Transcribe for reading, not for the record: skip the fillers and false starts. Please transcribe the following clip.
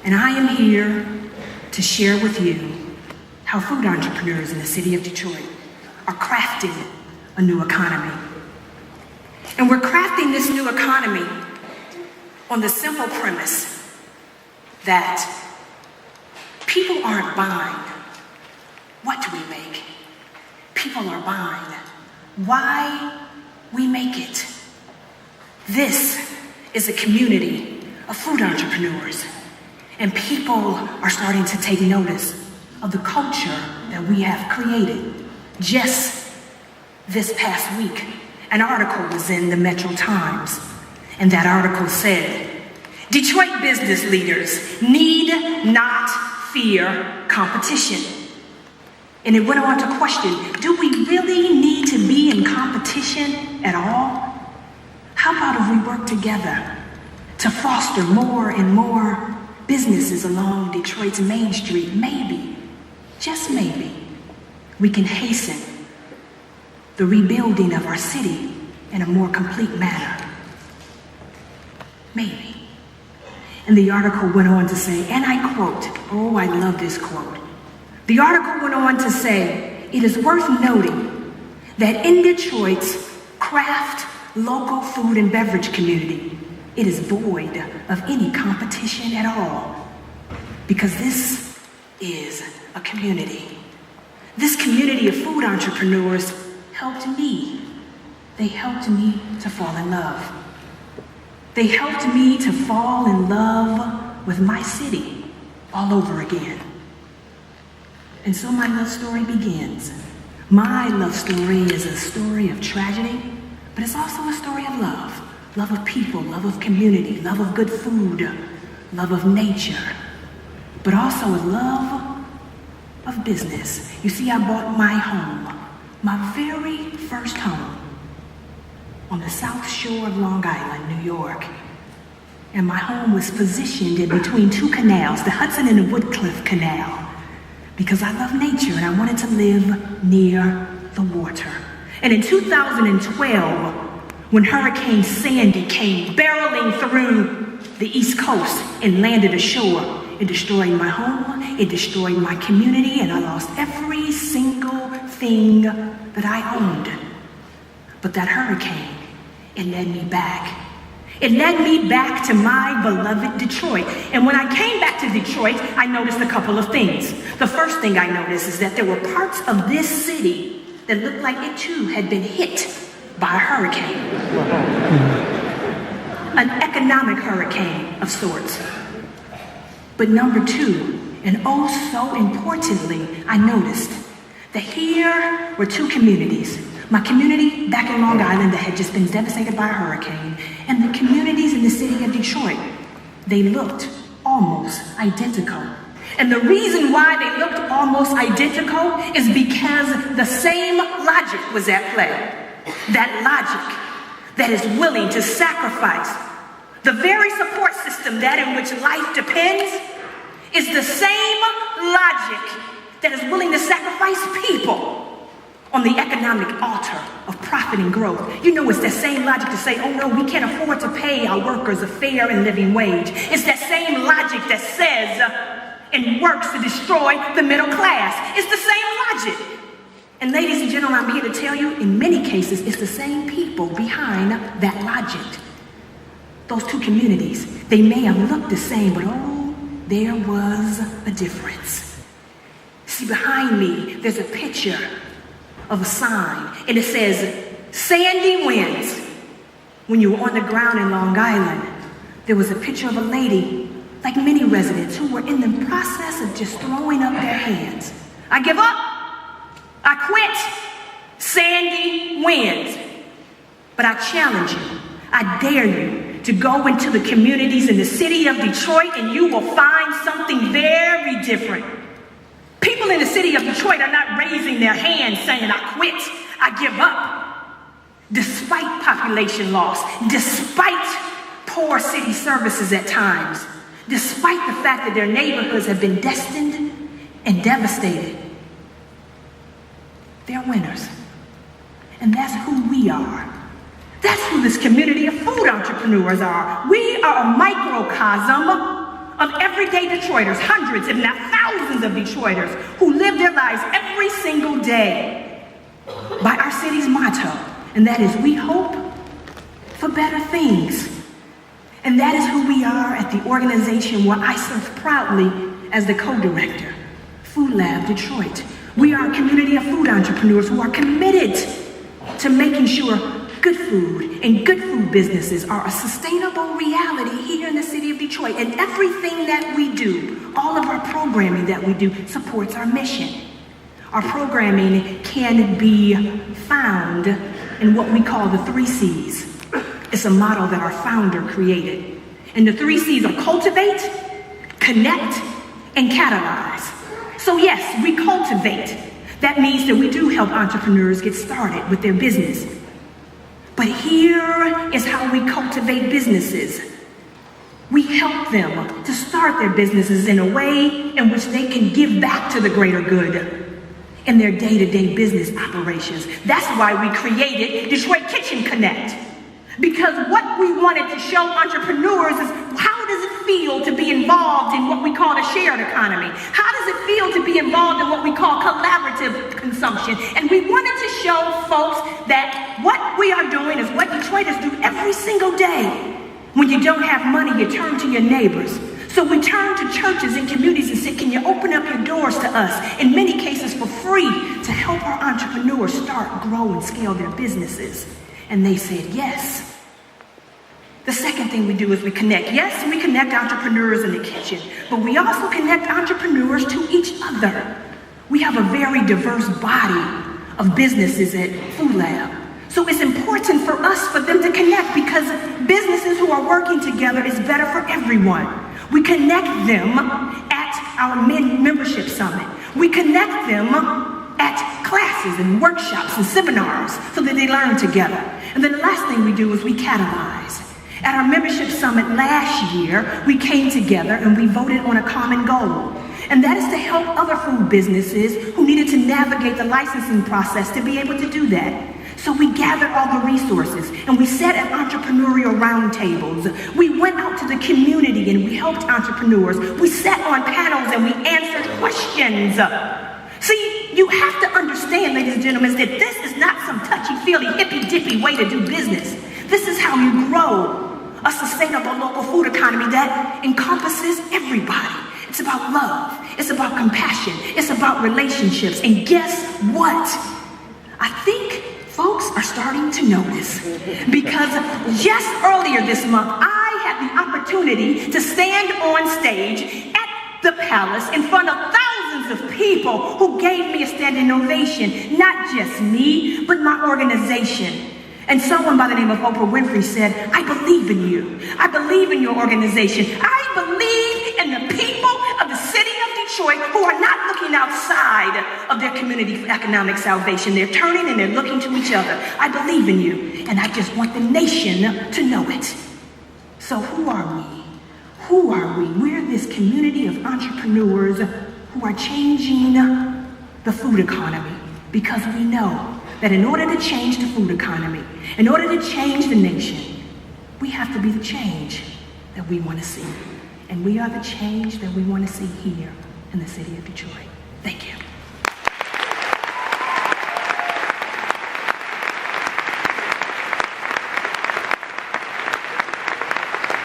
and I am here to share with you how food entrepreneurs in the city of Detroit are crafting a new economy. And we're crafting this new economy on the simple premise that people aren't buying what do we make. People are buying why we make it. This is a community of food entrepreneurs, and people are starting to take notice of the culture that we have created. Just this past week, an article was in the Metro Times, and that article said, Detroit business leaders need not fear competition. And it went on to question, do we really need to be in competition at all? How about if we work together to foster more and more businesses along Detroit's Main Street? Maybe, just maybe, we can hasten the rebuilding of our city in a more complete manner. Maybe. And the article went on to say, and I quote, oh, I love this quote. The article went on to say, it is worth noting that in Detroit's craft local food and beverage community, it is void of any competition at all, because this is a community. This community of food entrepreneurs helped me. They helped me to fall in love. They helped me to fall in love with my city all over again. And so my love story begins. My love story is a story of tragedy, but it's also a story of love. Love of people, love of community, love of good food, love of nature, but also a love of business. You see, I bought my home, my very first home, on the South Shore of Long Island, New York. And my home was positioned in between two canals, the Hudson and the Woodcliff Canal, because I love nature and I wanted to live near the water. And in 2012, when Hurricane Sandy came barreling through the East Coast and landed ashore, it destroyed my home, it destroyed my community, and I lost every single thing that I owned. But that hurricane, it led me back. It led me back to my beloved Detroit. And when I came back to Detroit, I noticed a couple of things. The first thing I noticed is that there were parts of this city that looked like it too had been hit by a hurricane. An economic hurricane of sorts. But number two, and oh so importantly, I noticed that here were two communities. My community back in Long Island that had just been devastated by a hurricane, and the communities in the city of Detroit. They looked almost identical. And the reason why they looked almost identical is because the same logic was at play. That logic that is willing to sacrifice the very support system that in which life depends is the same logic that is willing to sacrifice people on the economic altar of profit and growth. You know, it's that same logic to say, oh no, we can't afford to pay our workers a fair and living wage. It's that same logic that says and works to destroy the middle class. It's the same logic. And ladies and gentlemen, I'm here to tell you, in many cases, it's the same people behind that logic. Those two communities, they may have looked the same, but oh, there was a difference. See, behind me, there's a picture of a sign, and it says, Sandy wins. When you were on the ground in Long Island, there was a picture of a lady, like many residents, who were in the process of just throwing up their hands. I give up. I quit. Sandy wins. But I challenge you, I dare you to go into the communities in the city of Detroit and you will find something very different. People in the city of Detroit are not raising their hands saying, I quit, I give up. Despite population loss, despite poor city services at times, despite the fact that their neighborhoods have been destined and devastated, they're winners. And that's who we are. That's who this community of food entrepreneurs are. We are a microcosm of everyday Detroiters, hundreds if not thousands of Detroiters who live their lives every single day by our city's motto, and that is, we hope for better things. And that is who we are at the organization where I serve proudly as the co-director, Food Lab Detroit. We are a community of food entrepreneurs who are committed to making sure good food and good food businesses are a sustainable reality here in the city of Detroit. And everything that we do, all of our programming that we do, supports our mission. Our programming can be found in what we call the 3 C's. It's a model that our founder created. And the 3 C's are cultivate, connect, and catalyze. So yes, we cultivate. That means that we do help entrepreneurs get started with their business. But here is how we cultivate businesses. We help them to start their businesses in a way in which they can give back to the greater good in their day-to-day business operations. That's why we created Detroit Kitchen Connect. Because what we wanted to show entrepreneurs is, how does it feel to be involved in what we call a shared economy? How does it feel to be involved in what we call collaborative consumption? And we wanted to show folks that what we are doing is what Detroiters do every single day. When you don't have money, you turn to your neighbors. So we turn to churches and communities and say, can you open up your doors to us, in many cases for free, to help our entrepreneurs start, grow, and scale their businesses? And they said yes. The second thing we do is we connect. Yes, we connect entrepreneurs in the kitchen, but we also connect entrepreneurs to each other. We have a very diverse body of businesses at Food Lab. So it's important for us, for them to connect, because businesses who are working together is better for everyone. We connect them at our membership summit. We connect them at classes and workshops and seminars so that they learn together. And then the last thing we do is we catalyze. At our membership summit last year, we came together and we voted on a common goal. And that is to help other food businesses who needed to navigate the licensing process to be able to do that. So we gathered all the resources and we sat at entrepreneurial roundtables. We went out to the community and we helped entrepreneurs. We sat on panels and we answered questions. See, you have to understand, ladies and gentlemen, that this is not some touchy-feely, hippy-dippy way to do business. This is how you grow a sustainable local food economy that encompasses everybody. It's about love. It's about compassion. It's about relationships. And guess what? I think folks are starting to notice, because just earlier this month, I had the opportunity to stand on stage at the Palace in front of thousands of people who gave me a standing ovation. Not just me, but my organization. And someone by the name of Oprah Winfrey said, I believe in you. I believe in your organization. I believe in the people of the city of Detroit who are not looking outside of their community for economic salvation. They're turning and they're looking to each other. I believe in you, and I just want the nation to know it. So who are we? Who are we? We're this community of entrepreneurs who are changing the food economy, because we know that in order to change the food economy, in order to change the nation, we have to be the change that we want to see. And we are the change that we want to see here in the city of Detroit. Thank you.